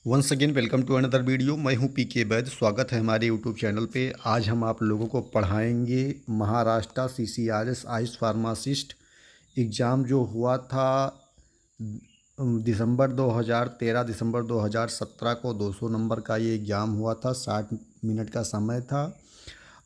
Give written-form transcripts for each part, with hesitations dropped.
Once again welcome to another video. मैं हूं पीके वैद। स्वागत है हमारे यूट्यूब चैनल पे। आज हम आप लोगों को पढ़ाएंगे Maharashtra CCRS Ayush pharmacist exam जो हुआ था दिसंबर 2013 दिसंबर 2017 को 200 नंबर का ये एग्ज़ाम हुआ था। 60 मिनट का समय था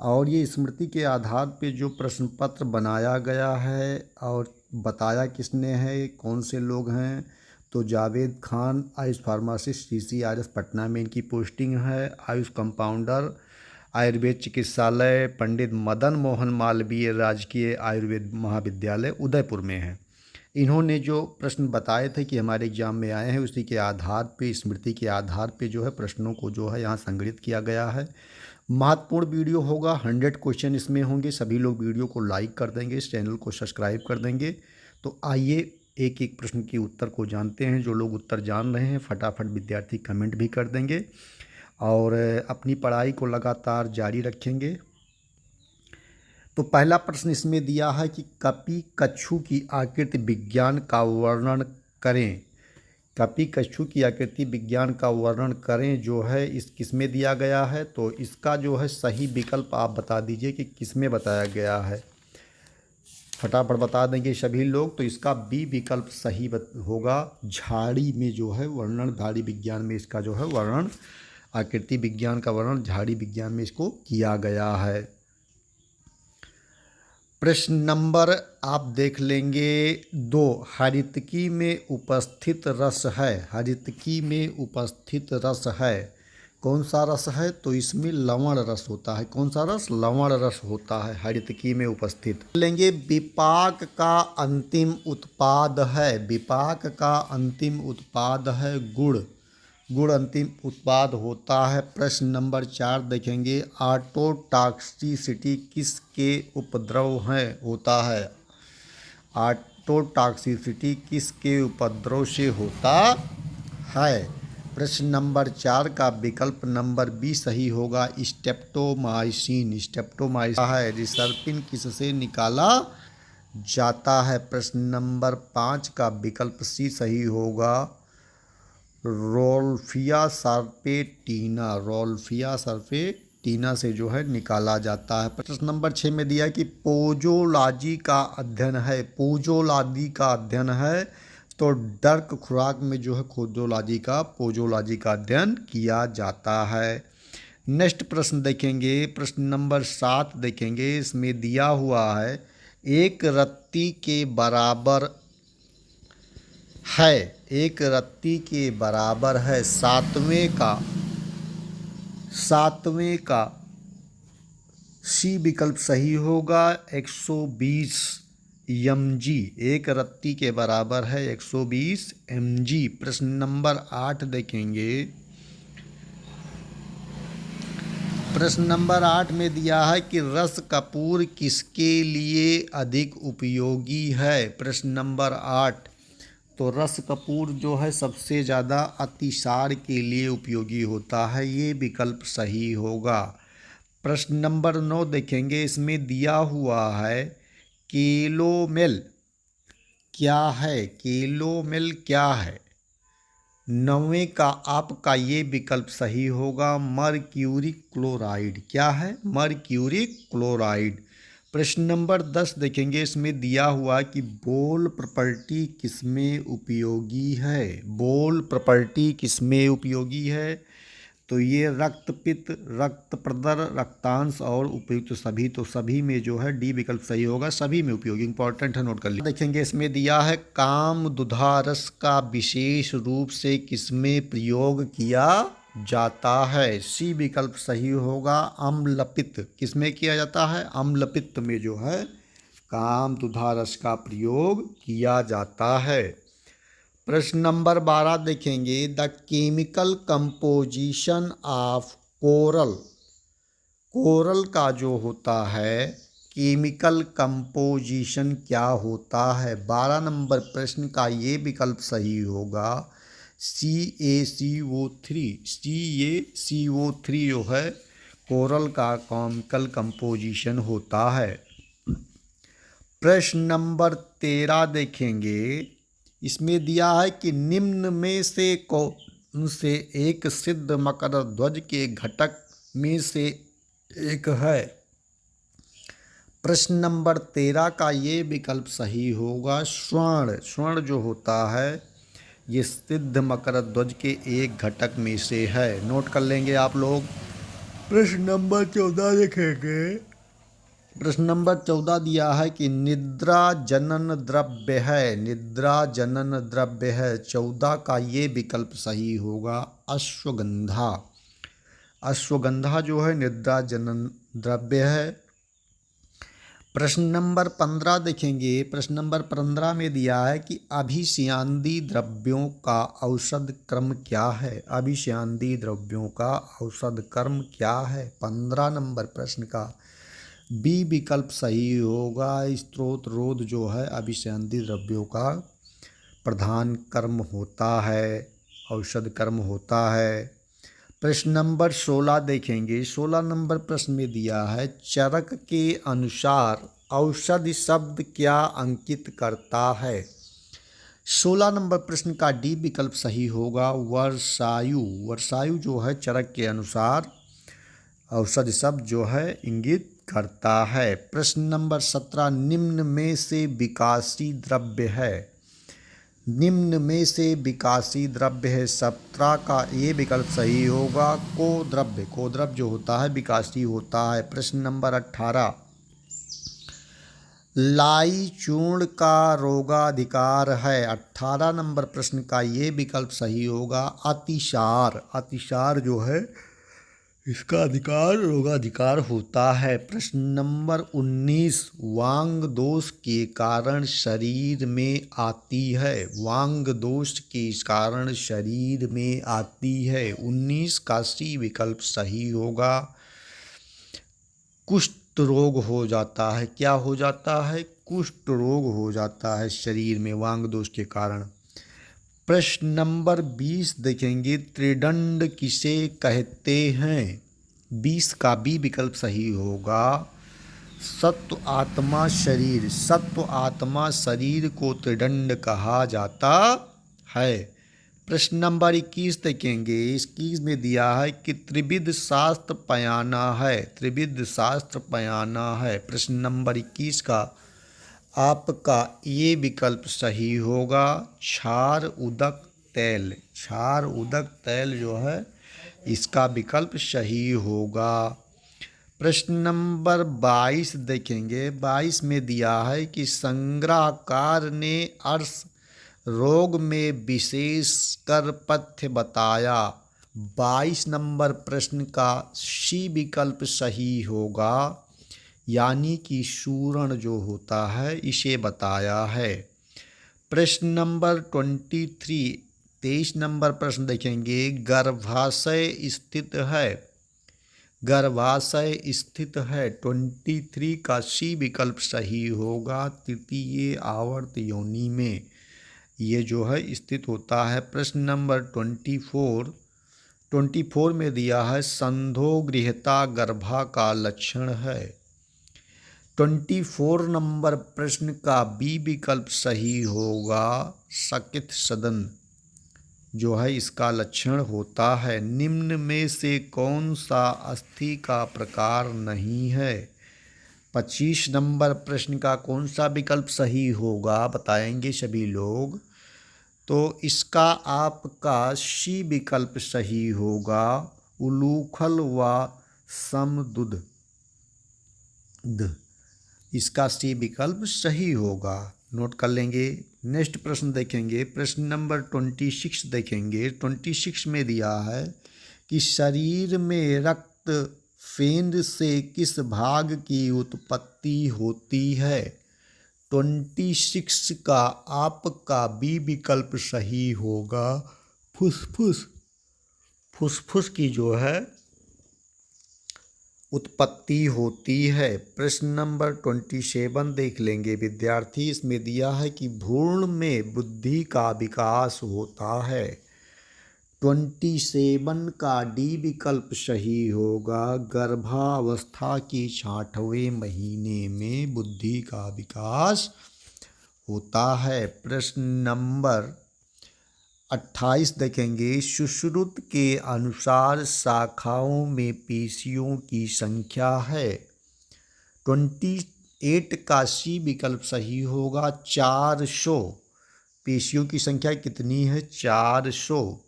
और ये स्मृति के आधार पे जो प्रश्न पत्र बनाया गया है और बताया किसने है, कौन से लोग हैं, तो जावेद खान आयुष फार्मासिस्ट CCRS पटना में इनकी पोस्टिंग है। आयुष कंपाउंडर आयुर्वेद चिकित्सालय पंडित मदन मोहन मालवीय राजकीय आयुर्वेद महाविद्यालय उदयपुर में है। इन्होंने जो प्रश्न बताए थे कि हमारे एग्जाम में आए हैं, उसी के आधार पे, स्मृति के आधार पे जो है प्रश्नों को जो है यहाँ संग्रहित किया गया है। महत्वपूर्ण वीडियो होगा, 100 क्वेश्चन इसमें होंगे। सभी लोग वीडियो को लाइक कर देंगे, इस चैनल को सब्सक्राइब कर देंगे। तो आइए एक एक प्रश्न के उत्तर को जानते हैं। जो लोग उत्तर जान रहे हैं फटाफट विद्यार्थी कमेंट भी कर देंगे और अपनी पढ़ाई को लगातार जारी रखेंगे। तो पहला प्रश्न इसमें दिया है कि कपि कच्छू की आकृति विज्ञान का वर्णन करें। कपि कच्छू की आकृति विज्ञान का वर्णन करें जो है इस किसमें दिया गया है, तो इसका जो है सही विकल्प आप बता दीजिए कि किसमें बताया गया है। फटाफट बता देंगे सभी लोग। तो इसका बी विकल्प सही होगा। झाड़ी में जो है वर्णन, झाड़ी विज्ञान में इसका जो है वर्णन, आकृति विज्ञान का वर्णन झाड़ी विज्ञान में इसको किया गया है। प्रश्न नंबर आप देख लेंगे 2। हरितकी में उपस्थित रस है। हरितकी में उपस्थित रस है, कौन सा रस है, तो इसमें लवण रस होता है। कौन सा रस? लवण रस होता है हरितकी में उपस्थित। लेंगे विपाक का अंतिम उत्पाद है। विपाक का अंतिम उत्पाद है गुड़। गुड़ अंतिम उत्पाद होता है। प्रश्न नंबर 4 देखेंगे, ऑटोटॉक्सिसिटी किसके उपद्रव है होता है। ऑटोटॉक्सिसिटी किसके उपद्रव से होता है। प्रश्न नंबर 4 का विकल्प नंबर बी सही होगा, स्टेप्टोमाइसिन। स्टेप्टोमाइसिन है। रिसर्पिन किससे निकाला जाता है। प्रश्न नंबर 5 का विकल्प सी सही होगा, रोल्फिया सर्पेटिना। रोल्फिया सर्पेटिना से जो है निकाला जाता है। प्रश्न नंबर 6 में दिया कि पोजोलॉजी का अध्ययन है। पोजोलॉजी का अध्ययन है, तो डार्क खुराक में जो है पोजोलॉजी का अध्ययन किया जाता है। नेक्स्ट प्रश्न देखेंगे, प्रश्न नंबर 7 देखेंगे। इसमें दिया हुआ है एक रत्ती के बराबर है। एक रत्ती के बराबर है। सातवें का सी विकल्प सही होगा, 120 mg। एक रत्ती के बराबर है 120 mg। प्रश्न नंबर 8 देखेंगे। प्रश्न नंबर 8 में दिया है कि रस कपूर किसके लिए अधिक उपयोगी है। प्रश्न नंबर 8, तो रस कपूर जो है सबसे ज़्यादा अतिसार के लिए उपयोगी होता है। ये विकल्प सही होगा। प्रश्न नंबर 9 देखेंगे। इसमें दिया हुआ है कैलोमेल क्या है। कैलोमेल क्या है। 9वें का आपका ये विकल्प सही होगा, मर्क्यूरिक क्लोराइड। क्या है? Mercuric chloride. प्रश्न नंबर 10 देखेंगे। इसमें दिया हुआ कि बोल प्रॉपर्टी किसमें उपयोगी है। बोल प्रॉपर्टी किसमें उपयोगी है, तो ये रक्त पित्त, रक्त प्रदर, रक्तांश और उपयुक्त सभी। तो सभी में जो है डी विकल्प सही होगा, सभी में उपयोगी। इंपॉर्टेंट है, नोट कर लीजिए। देखेंगे इसमें दिया है काम दुधारस का विशेष रूप से किसमें प्रयोग किया जाता है। सी विकल्प सही होगा, अम्लपित्त। किसमें किया जाता है? अम्लपित्त में जो है काम दुधारस का प्रयोग किया जाता है। प्रश्न नंबर 12 देखेंगे, the chemical composition of coral. Coral का जो होता है केमिकल कंपोजिशन क्या होता है। 12 नंबर प्रश्न का ये विकल्प सही होगा, CaCO3। CaCO3 जो है कोरल का केमिकल कंपोजिशन होता है। प्रश्न नंबर 13 देखेंगे। इसमें दिया है कि निम्न में से से एक सिद्ध मकर ध्वज के घटक में से एक है। प्रश्न नंबर 13 का ये विकल्प सही होगा। स्वर्ण, स्वर्ण जो होता है ये सिद्ध मकर ध्वज के एक घटक में से है। नोट कर लेंगे आप लोग। प्रश्न नंबर 14 देखेंगे। प्रश्न नंबर 14 दिया है कि निद्रा जनन द्रव्य है, निद्रा जनन द्रव्य है। 14 का ये विकल्प सही होगा अश्वगंधा। अश्वगंधा जो है निद्रा जनन द्रव्य है। प्रश्न नंबर 15 देखेंगे। प्रश्न नंबर 15 में दिया है कि अभिसंयादी द्रव्यों का औषध क्रम क्या है। अभिसंयादी द्रव्यों का औषध क्रम क्या है। 15 नंबर प्रश्न का बी विकल्प सही होगा। स्त्रोत रोध जो है अभिसंयादी द्रव्यों का प्रधान कर्म होता है, औषध कर्म होता है। प्रश्न नंबर 16 देखेंगे। 16 नंबर प्रश्न में दिया है चरक के अनुसार औषधि शब्द क्या अंकित करता है। 16 नंबर प्रश्न का डी विकल्प सही होगा वर्षायु। वर्षायु जो है चरक के अनुसार औषधि शब्द जो है इंगित करता है। प्रश्न नंबर 17 निम्न में से विकासी द्रव्य है। निम्न में से विकासी द्रव्य है। 17 का ये विकल्प सही होगा कोद्रव्य। कोद्रव्य जो होता है विकासी होता है। प्रश्न नंबर 18 लाई चूर्ण का रोगाधिकार है। 18 नंबर प्रश्न का ये विकल्प सही होगा अतिसार। अतिसार जो है इसका अधिकार रोगाधिकार होता है। प्रश्न नंबर 19 वांग दोष के कारण शरीर में आती है। वांग दोष के कारण शरीर में आती है। 19 का सी विकल्प सही होगा कुष्ठ रोग हो जाता है। क्या हो जाता है। कुष्ठ रोग हो जाता है शरीर में वांग दोष के कारण। प्रश्न नंबर 20 देखेंगे त्रिदंड किसे कहते हैं। 20 का बी विकल्प सही होगा सत्व आत्मा शरीर। सत्व आत्मा शरीर को त्रिदंड कहा जाता है। प्रश्न नंबर 21 देखेंगे। 21 में दिया है कि त्रिविध शास्त्र पयाना है। त्रिविध शास्त्र पयाना है। प्रश्न नंबर 21 का आपका ये विकल्प सही होगा क्षार उदक तेल। क्षार उदक तेल जो है इसका विकल्प सही होगा। प्रश्न नंबर 22 देखेंगे। 22 में दिया है कि संग्रहकार ने अर्श रोग में विशेषकर पथ्य बताया। 22 नंबर प्रश्न का सी विकल्प सही होगा यानी कि सूरण जो होता है इसे बताया है। प्रश्न नंबर 23 23 नंबर प्रश्न देखेंगे गर्भाशय स्थित है। गर्भाशय स्थित है। 23 का सी विकल्प सही होगा तृतीय आवर्त योनि में ये जो है स्थित होता है। प्रश्न नंबर 24 में दिया है संधोगृहता गर्भा का लक्षण है। 24 नंबर प्रश्न का बी विकल्प सही होगा सकित सदन जो है इसका लक्षण होता है। निम्न में से कौन सा अस्थि का प्रकार नहीं है। 25 नंबर प्रश्न का कौन सा विकल्प सही होगा बताएंगे सभी लोग। तो इसका आपका सी विकल्प सही होगा उलूखल व समदुध। इसका सी विकल्प सही होगा। नोट कर लेंगे। नेक्स्ट प्रश्न देखेंगे। प्रश्न नंबर 26 देखेंगे। 26 में दिया है कि शरीर में रक्त फेंद से किस भाग की उत्पत्ति होती है। 26 का आपका बी विकल्प सही होगा फुसफुस। फुसफुस की जो है उत्पत्ति होती है। प्रश्न नंबर 27 देख लेंगे विद्यार्थी। इसमें दिया है कि भ्रूण में बुद्धि का विकास होता है। 27 का डी विकल्प सही होगा गर्भावस्था के 6वें महीने में बुद्धि का विकास होता है। प्रश्न नंबर 28 देखेंगे, सुश्रुत के अनुसार शाखाओं में पेशियों की संख्या है। 28 का सी विकल्प सही होगा, 400। पेशियों की संख्या कितनी है? 400।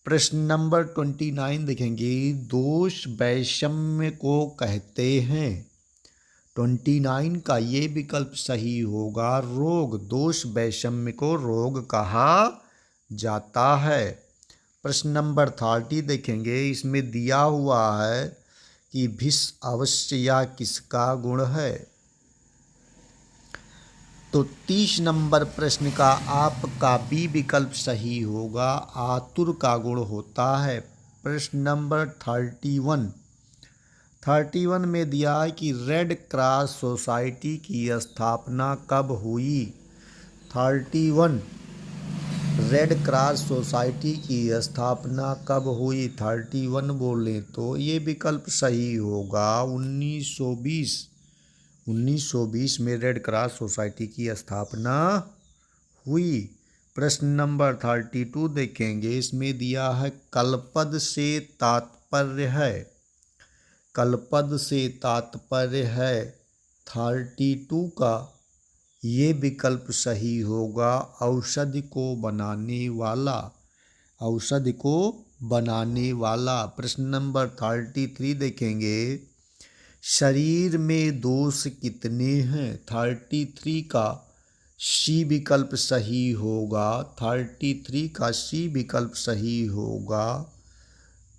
प्रश्न नंबर 29 देखेंगे, दोष वैषम्य को कहते हैं। 29 का ये विकल्प सही होगा, रोग। दोष वैषम्य को रोग कहा जाता है। प्रश्न नंबर 30 देखेंगे, इसमें दिया हुआ है कि भिष अवश्य या किसका गुण है। तो 30 नंबर प्रश्न का आपका बी विकल्प सही होगा, आतुर का गुण होता है। प्रश्न नंबर 31 में दिया है कि रेड क्रॉस सोसाइटी की स्थापना कब हुई। 31 रेड क्रॉस सोसाइटी की स्थापना कब हुई? 31 बोलें तो ये विकल्प सही होगा, 1920 में रेड क्रॉस सोसाइटी की स्थापना हुई। प्रश्न नंबर 32 देखेंगे, इसमें दिया है कलपद से तात्पर्य है। कलपद से तात्पर्य है। 32 का ये विकल्प सही होगा, औषधि को बनाने वाला। औषधि को बनाने वाला। प्रश्न नंबर 33 देखेंगे, शरीर में दोष कितने हैं। 33 का सी विकल्प सही होगा। 33 का सी विकल्प सही होगा,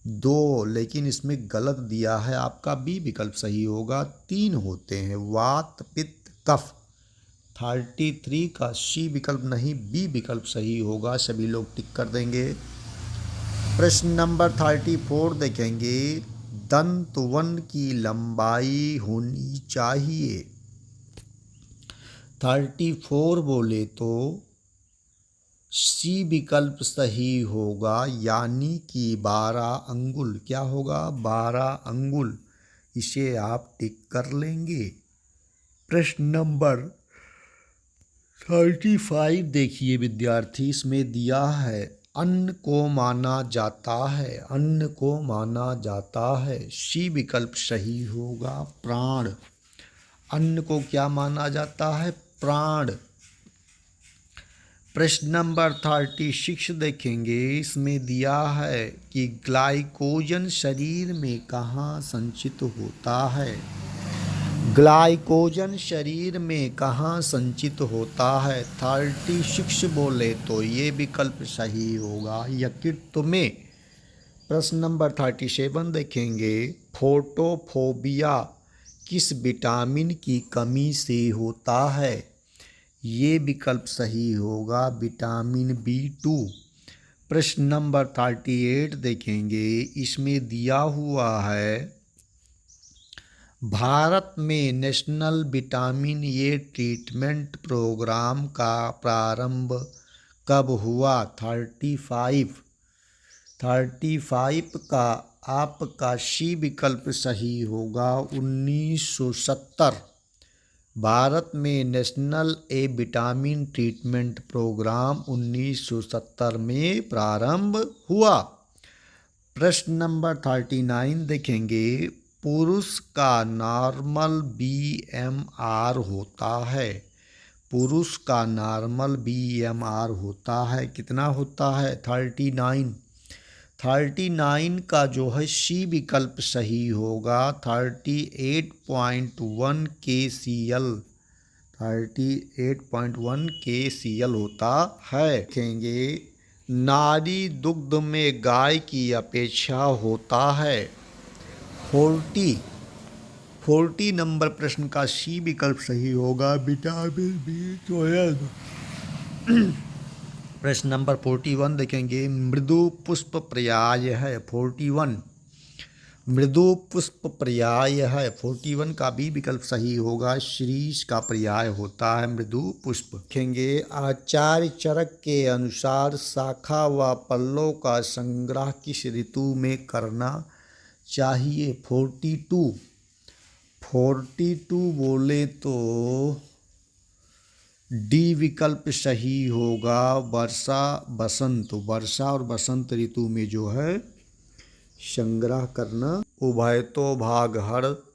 2। लेकिन इसमें गलत दिया है, आपका बी विकल्प सही होगा, 3 होते हैं, वात पित्त कफ। 33 का सी विकल्प नहीं, बी विकल्प सही होगा। सभी लोग टिक कर देंगे। प्रश्न नंबर 34 देखेंगे, दंतवन की लंबाई होनी चाहिए। 34 बोले तो सी विकल्प सही होगा, यानी कि 12 अंगुल। क्या होगा? 12 अंगुल। इसे आप टिक कर लेंगे। प्रश्न नंबर 35 देखिए विद्यार्थी, इसमें दिया है अन्न को माना जाता है। अन्न को माना जाता है, सी विकल्प सही होगा, प्राण। अन्न को क्या माना जाता है? प्राण। प्रश्न नंबर 36 देखेंगे, इसमें दिया है कि ग्लाइकोजन शरीर में कहाँ संचित होता है। ग्लाइकोजन शरीर में कहाँ संचित होता है। 36 बोले तो ये विकल्प सही होगा, यकृत में। प्रश्न नंबर 37 देखेंगे, फोटोफोबिया किस विटामिन की कमी से होता है। ये विकल्प सही होगा, विटामिन B2। प्रश्न नंबर 38 देखेंगे, इसमें दिया हुआ है भारत में national vitamin A treatment programme का प्रारंभ कब हुआ। 35 का आपका सी विकल्प सही होगा, 1970। भारत में national A vitamin treatment programme 1970 में प्रारंभ हुआ। प्रश्न नंबर 39 देखेंगे, पुरुष का नॉर्मल BMR होता है। पुरुष का नॉर्मल BMR होता है, कितना होता है? 39। 39 का जो है सी विकल्प सही होगा, 38.1 kcal। 38.1 kcal होता है। देखेंगे, नारी दुग्ध में गाय की अपेक्षा होता है। 40 नंबर प्रश्न का सी विकल्प सही होगा, विटामिन B12। प्रश्न नंबर 41 देखेंगे, मृदु पुष्प पर्याय है। 41 मृदु पुष्प पर्याय है। 41 का बी विकल्प सही होगा, शीरीष का पर्याय होता है मृदु पुष्प। देखेंगे, आचार्य चरक के अनुसार शाखा व पल्लव का संग्रह किस ऋतु में करना चाहिए। 42 बोले तो डी विकल्प सही होगा वर्षा बसंत। वर्षा और बसंत ऋतु में जो है संग्रह करना। उभयतो भाग हर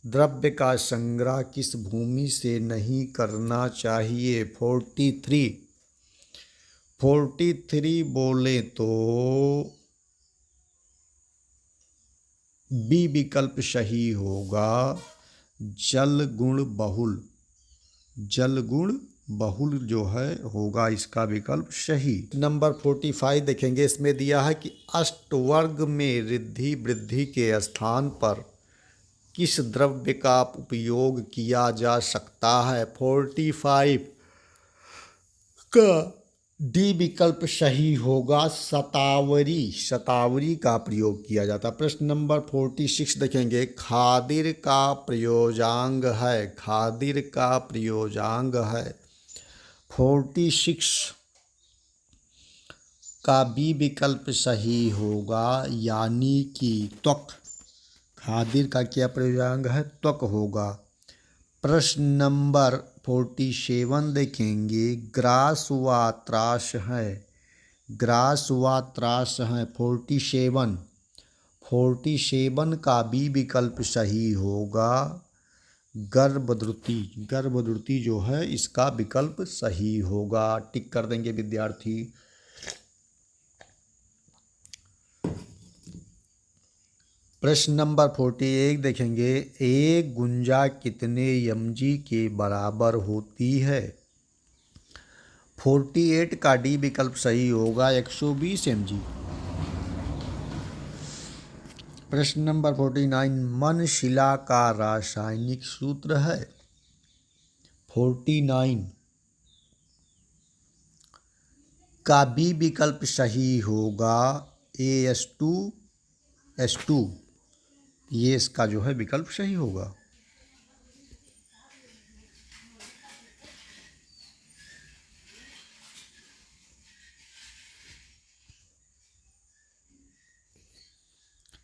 द्रव्य का संग्रह किस भूमि से नहीं करना चाहिए। 43 बोले तो बी विकल्प सही होगा जल गुण बहुल। जल गुण बहुल जो है होगा इसका विकल्प सही। नंबर 45 देखेंगे, इसमें दिया है कि अष्टवर्ग में रिद्धि वृद्धि के स्थान पर किस द्रव्य का उपयोग किया जा सकता है। 45 का डी विकल्प सही होगा शतावरी। शतावरी का प्रयोग किया जाता है। प्रश्न नंबर 46 देखेंगे, खादिर का प्रयोजांग है। खादिर का प्रयोजांग है 46 का बी विकल्प सही होगा यानी कि त्वक। खादिर का क्या प्रयोजांग है, त्वक होगा। प्रश्न नंबर 47 देखेंगे, ग्रास व त्रास है। ग्रास व त्रास है 47 का बी विकल्प सही होगा गर्भद्रुति। गर्भद्रुति जो है इसका विकल्प सही होगा। टिक कर देंगे विद्यार्थी। प्रश्न नंबर 48 देखेंगे, एक गुंजा कितने mg के बराबर होती है। 48 का डी विकल्प सही होगा 120 mg। प्रश्न नंबर 49 मन शिला का रासायनिक सूत्र है। 49 का बी विकल्प सही होगा AS2S2। ये इसका जो है विकल्प सही होगा।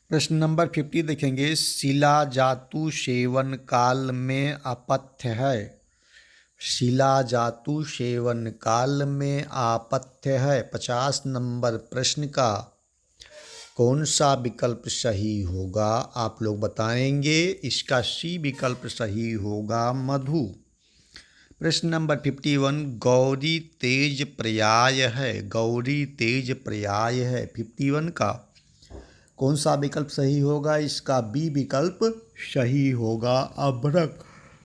प्रश्न नंबर 50 देखेंगे, शिला जातु सेवन काल में अपथ्य है। शिला जातु सेवन काल में अपथ्य है। 50 नंबर प्रश्न का कौन सा विकल्प सही होगा आप लोग बताएंगे। इसका सी विकल्प सही होगा मधु। प्रश्न नंबर 51 गौरी तेज पर्याय है। गौरी तेज पर्याय है 51 का कौन सा विकल्प सही होगा। इसका बी विकल्प सही होगा अभ्रक।